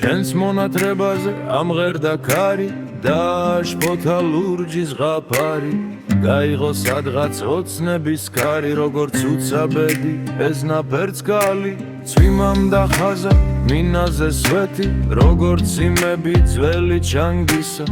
შენს მონათრებაზე ამღერდა ქარი დააშფოთა ლურჯის ღაფარი გაიღო სადღაც ოცნების ქარი როგორც უცაბედი ეზნა ფერცხალი წვიმამ და ხაზა მინაზე სვეთი როგორც იმები ძველი ჩანგისა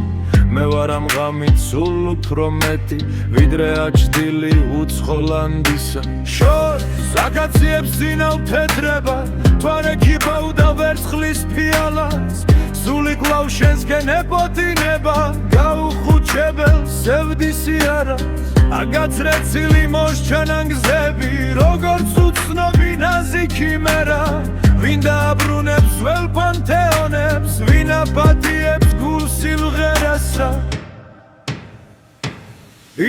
მე ვარ ამ ღამით სულ უფრო მეტი ვიდრე აჩრდილი უცხოლანდისა შორს აკაციებს ძინავ თეთრება თვარე ქიბავდა ვერცხლის ფიალას სული კვლავ შენსკენ ეპოთინება გაუხუჩებელ სევდის იარას აგაცრეცილი მოსჩანანგზები როგორც უცნობი ნაზიკი მერა ვინ დააბრუნებს ველპანთეონებს ვინ აპატიებს გულ სიმღერასა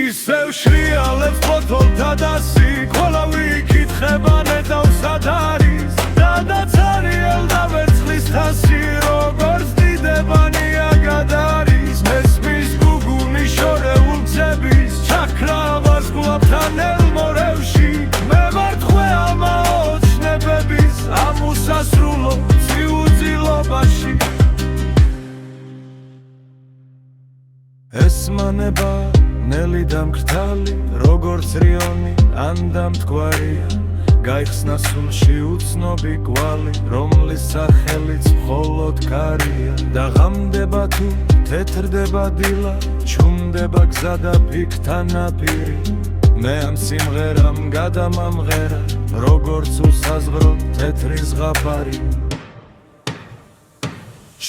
ისევ შრიალებს ფოთოლთა დასი ხოლავი იკითხება ნეტავს სად არის სადაც არიელ და ვერცხლის თასი როგორც დიდებანი აგადარის მესმის გუგუნი შორეულ გზების ჩაქრა ვარსკვლავთან ელმორევში მე ვარ ხვე ამაოჩნებების ამუსასრულო ციუძილობაში ესმანება ნელი და მკრთალი როგორც რიონი ან დამთგვარია გაიხსნა სულში უცნობი კვალი რომლის სახელიც მხოლოდ ქარია და ღამდება თუ თეთრდება დილა ჩუმდება გზა და ფიქთან ნაპირი მე ამ სიმღერამ გადამამღერა როგორც უსაზღრო თეთრი ზღაპარი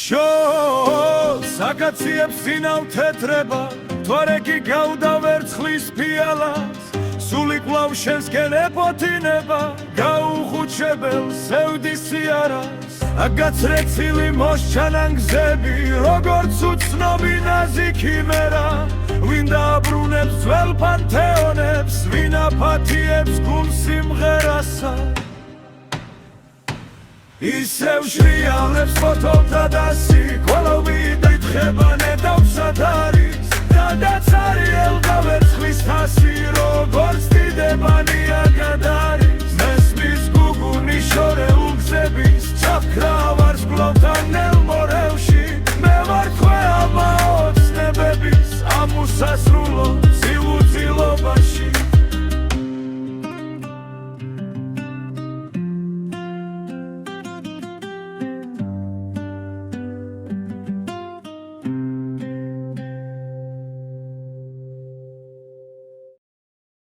შორს აკაციებს ძინავ თეთრება თვარე კი გავდა ვერცხლის ფიალას სული კვლავ შენსკენ ეპოთინება გაუხუჩებელ სევდის იარას აგაცრეცილი მოსჩანანგზები როგორც უცნობი ნაზიკი მერა ვინ დააბრუნებს ძველ პანთეონებს ვინ აპატიებს გულ სიმღერასა ისევ შრიალებს ფოთოლთა დასი ხოლავი იკითხება